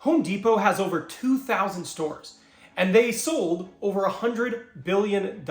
Home Depot has over 2,000 stores, and they sold over $100 billion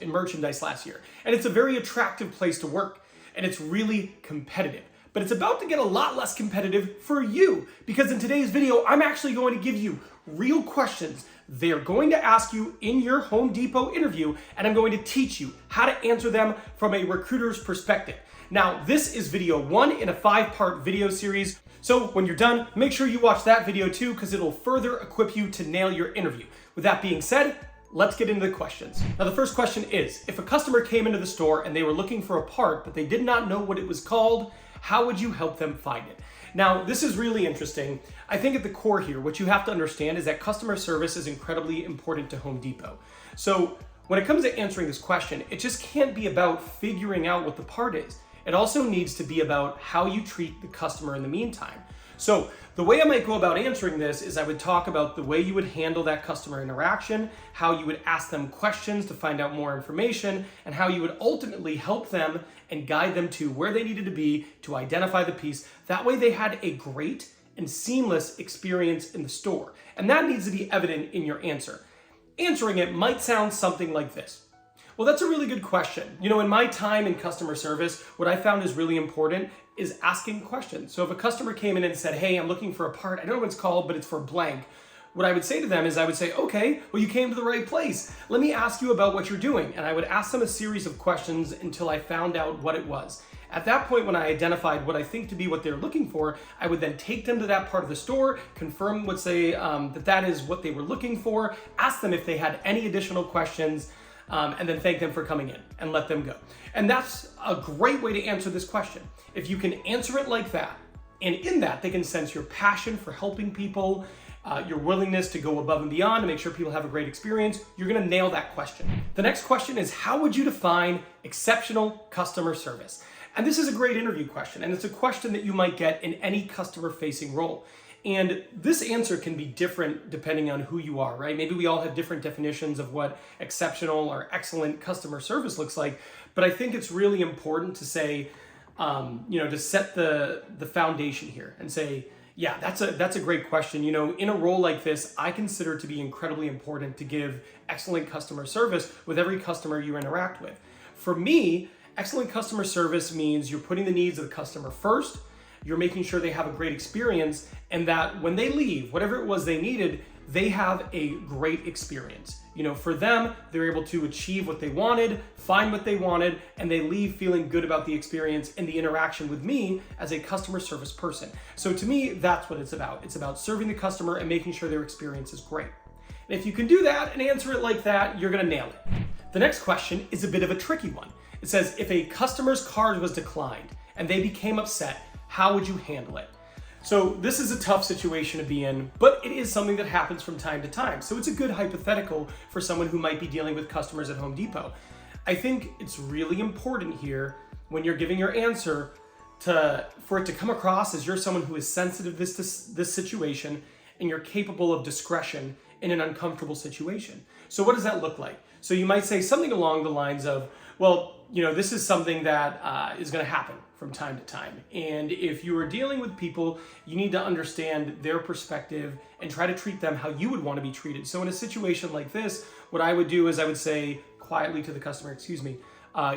in merchandise last year. And it's a very attractive place to work, and it's really competitive. But it's about to get a lot less competitive for you, because in today's video, I'm actually going to give you real questions they're going to ask you in your Home Depot interview, and I'm going to teach you how to answer them from a recruiter's perspective. Now, this is video 1 in a 5-part video series. So when you're done, make sure you watch that video too, because it'll further equip you to nail your interview. With that being said, let's get into the questions. Now, the first question is, if a customer came into the store and they were looking for a part, but they did not know what it was called, how would you help them find it? Now, this is really interesting. I think at the core here, what you have to understand is that customer service is incredibly important to Home Depot. So when it comes to answering this question, it just can't be about figuring out what the part is. It also needs to be about how you treat the customer in the meantime. So the way I might go about answering this is I would talk about the way you would handle that customer interaction, how you would ask them questions to find out more information, and how you would ultimately help them and guide them to where they needed to be to identify the piece. That way they had a great and seamless experience in the store. And that needs to be evident in your answer. Answering it might sound something like this. Well, that's a really good question. You know, in my time in customer service, what I found is really important is asking questions. So if a customer came in and said, hey, I'm looking for a part, I don't know what it's called, but it's for blank. What I would say to them is I would say, okay, well, you came to the right place. Let me ask you about what you're doing. And I would ask them a series of questions until I found out what it was. At that point, when I identified what I think to be what they're looking for, I would then take them to that part of the store, confirm what say that is what they were looking for, ask them if they had any additional questions, and then thank them for coming in and let them go. And that's a great way to answer this question. If you can answer it like that, and in that they can sense your passion for helping people, your willingness to go above and beyond to make sure people have a great experience, you're gonna nail that question. The next question is, how would you define exceptional customer service? And this is a great interview question, and it's a question that you might get in any customer-facing role. And this answer can be different depending on who you are, right? Maybe we all have different definitions of what exceptional or excellent customer service looks like, but I think it's really important to say, to set the foundation here and say, yeah, that's a great question. You know, in a role like this, I consider it to be incredibly important to give excellent customer service with every customer you interact with. For me, excellent customer service means you're putting the needs of the customer first, you're making sure they have a great experience, and that when they leave, whatever it was they needed, they have a great experience. You know, for them, they're able to achieve what they wanted, find what they wanted, and they leave feeling good about the experience and the interaction with me as a customer service person. So to me, that's what it's about. It's about serving the customer and making sure their experience is great. And if you can do that and answer it like that, you're gonna nail it. The next question is a bit of a tricky one. It says, if a customer's card was declined and they became upset, how would you handle it? So this is a tough situation to be in, but it is something that happens from time to time. So it's a good hypothetical for someone who might be dealing with customers at Home Depot. I think it's really important here when you're giving your answer for it to come across as you're someone who is sensitive to this situation and you're capable of discretion in an uncomfortable situation. So what does that look like? So you might say something along the lines of, well, you know, this is something that is going to happen from time to time. And if you are dealing with people, you need to understand their perspective and try to treat them how you would want to be treated. So in a situation like this, what I would do is I would say quietly to the customer, excuse me,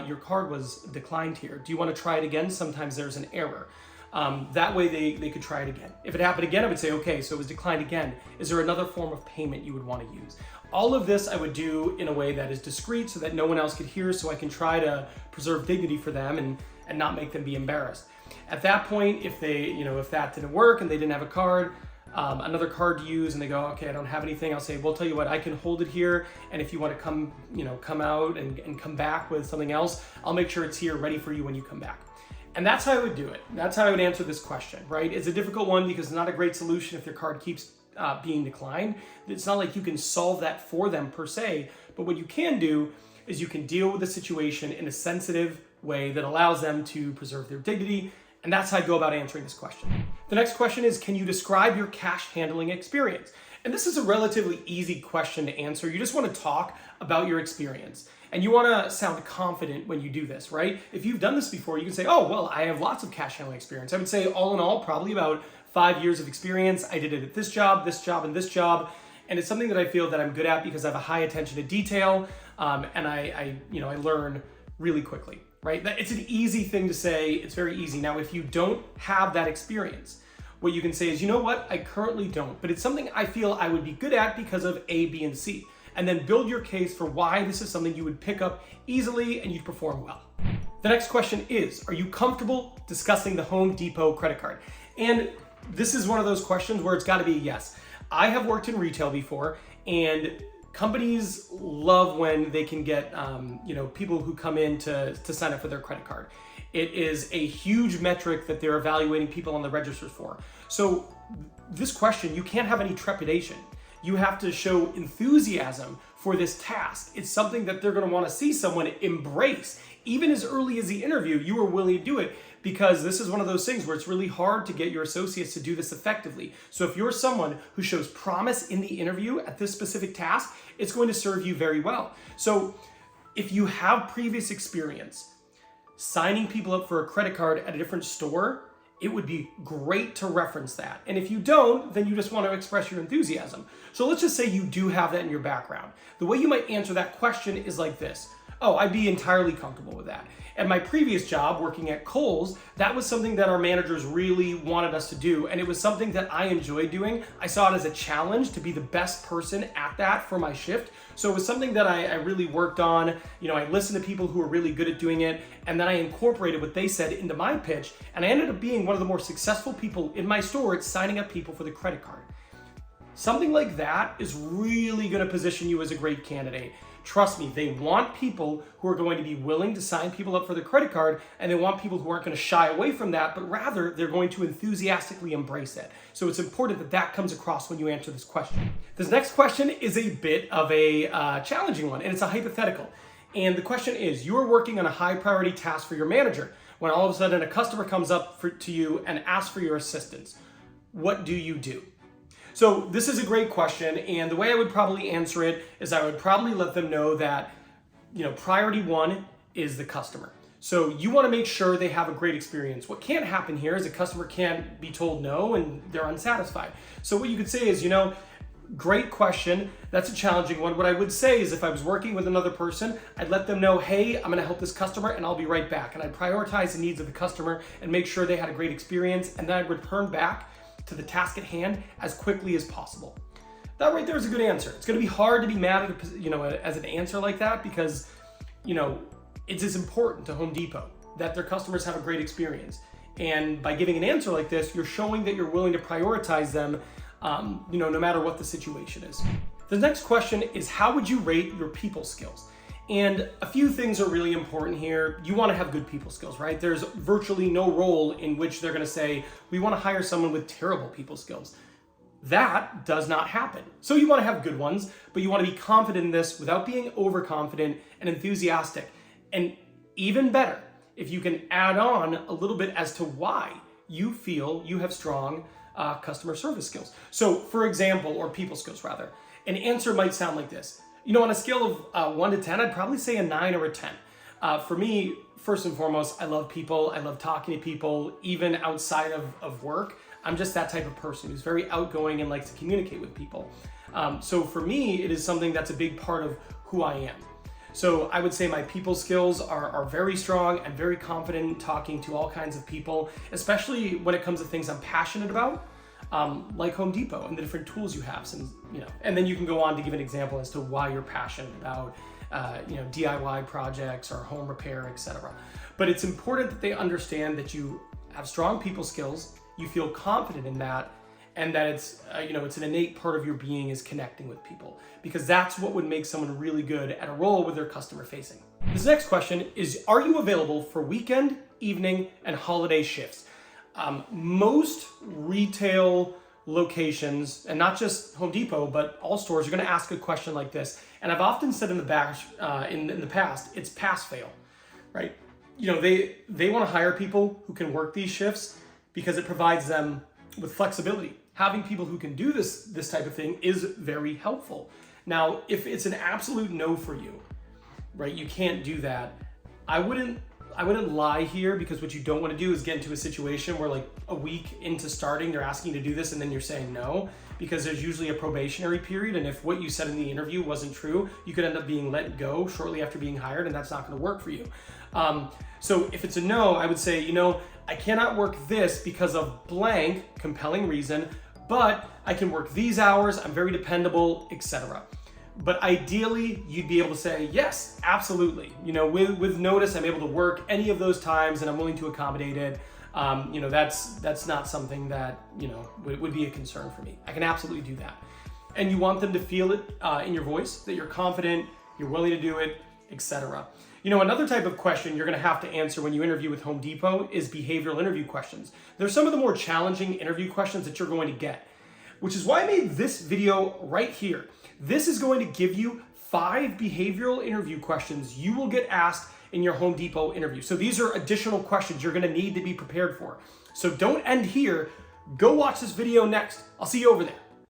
your card was declined here. Do you want to try it again? Sometimes there's an error. That way they could try it again. If it happened again, I would say, okay, so it was declined again. Is there another form of payment you would want to use? All of this I would do in a way that is discreet so that no one else could hear, so I can try to preserve dignity for them and not make them be embarrassed. At that point, if that didn't work and they didn't have a card, another card to use, and they go, okay, I don't have anything, I'll say, well, tell you what, I can hold it here, and if you want to come out and come back with something else, I'll make sure it's here ready for you when you come back. And that's how I would do it. That's how I would answer this question, right? It's a difficult one because it's not a great solution if their card keeps being declined. It's not like you can solve that for them per se, but what you can do is you can deal with the situation in a sensitive way that allows them to preserve their dignity, and that's how I go about answering this question. The next question is, can you describe your cash handling experience? And this is a relatively easy question to answer. You just want to talk about your experience. And you want to sound confident when you do this, right? If you've done this before, you can say, oh, well, I have lots of cash handling experience. I would say all in all, probably about 5 years of experience. I did it at this job, and this job. And it's something that I feel that I'm good at because I have a high attention to detail, and I learn really quickly, right? It's an easy thing to say. It's very easy. Now, if you don't have that experience, what you can say is, you know what, I currently don't, but it's something I feel I would be good at because of A, B, and C. And then build your case for why this is something you would pick up easily and you'd perform well. The next question is, are you comfortable discussing the Home Depot credit card? And this is one of those questions where it's got to be a yes. I have worked in retail before, and companies love when they can get people who come in to sign up for their credit card. It is a huge metric that they're evaluating people on the registers for. So this question, you can't have any trepidation. You have to show enthusiasm for this task. It's something that they're going to want to see someone embrace. Even as early as the interview, you were willing to do it, because this is one of those things where it's really hard to get your associates to do this effectively. So if you're someone who shows promise in the interview at this specific task, it's going to serve you very well. So if you have previous experience signing people up for a credit card at a different store, it would be great to reference that. And if you don't, then you just want to express your enthusiasm. So let's just say you do have that in your background. The way you might answer that question is like this. Oh, I'd be entirely comfortable with that. At my previous job, working at Kohl's, that was something that our managers really wanted us to do, and it was something that I enjoyed doing. I saw it as a challenge to be the best person at that for my shift. So it was something that I really worked on. I listened to people who were really good at doing it, and then I incorporated what they said into my pitch, and I ended up being one of the more successful people in my store at signing up people for the credit card. Something like that is really going to position you as a great candidate. Trust me, they want people who are going to be willing to sign people up for the credit card, and they want people who aren't going to shy away from that, but rather they're going to enthusiastically embrace it. So it's important that that comes across when you answer this question. This next question is a bit of a challenging one, and it's a hypothetical. And the question is, you are working on a high priority task for your manager when all of a sudden a customer comes up to you and asks for your assistance. What do you do? So this is a great question, and the way I would probably answer it is I would probably let them know that, priority one is the customer. So you want to make sure they have a great experience. What can't happen here is a customer can't be told no and they're unsatisfied. So what you could say is, great question. That's a challenging one. What I would say is if I was working with another person, I'd let them know, hey, I'm going to help this customer and I'll be right back. And I'd prioritize the needs of the customer and make sure they had a great experience. And then I'd return back to the task at hand as quickly as possible. That right there is a good answer. It's going to be hard to be mad at as an answer like that because it's as important to Home Depot that their customers have a great experience. And by giving an answer like this, you're showing that you're willing to prioritize them, no matter what the situation is. The next question is, how would you rate your people skills? And a few things are really important here. You want to have good people skills, right? There's virtually no role in which they're going to say, we want to hire someone with terrible people skills. That does not happen. So you want to have good ones, but you want to be confident in this without being overconfident and enthusiastic. And even better, if you can add on a little bit as to why you feel you have strong customer service skills. So for example, or people skills rather, an answer might sound like this. On a scale of 1 to 10, I'd probably say a 9 or a 10. For me, first and foremost, I love people. I love talking to people, even outside of work. I'm just that type of person who's very outgoing and likes to communicate with people. So for me, it is something that's a big part of who I am. So I would say my people skills are very strong. I'm very confident in talking to all kinds of people, especially when it comes to things I'm passionate about. Like Home Depot and the different tools you have, and then you can go on to give an example as to why you're passionate about, DIY projects or home repair, etc. But it's important that they understand that you have strong people skills, you feel confident in that, and that it's an innate part of your being is connecting with people, because that's what would make someone really good at a role with their customer facing. This next question is, are you available for weekend, evening, and holiday shifts? Most retail locations, and not just Home Depot, but all stores, are going to ask a question like this. And I've often said in the past, it's pass-fail, right? They want to hire people who can work these shifts because it provides them with flexibility. Having people who can do this type of thing is very helpful. Now, if it's an absolute no for you, right, you can't do that, I wouldn't wouldn't lie here, because what you don't want to do is get into a situation where like a week into starting, they're asking you to do this and then you're saying no, because there's usually a probationary period. And if what you said in the interview wasn't true, you could end up being let go shortly after being hired, and that's not going to work for you. So if it's a no, I would say, I cannot work this because of blank, compelling reason, but I can work these hours, I'm very dependable, etc. But ideally, you'd be able to say, yes, absolutely. With notice, I'm able to work any of those times and I'm willing to accommodate it. That's not something that, would be a concern for me. I can absolutely do that. And you want them to feel it in your voice, that you're confident, you're willing to do it, etc. Another type of question you're gonna have to answer when you interview with Home Depot is behavioral interview questions. They're some of the more challenging interview questions that you're going to get, which is why I made this video right here. This is going to give you 5 behavioral interview questions you will get asked in your Home Depot interview. So these are additional questions you're gonna need to be prepared for. So don't end here. Go watch this video next. I'll see you over there.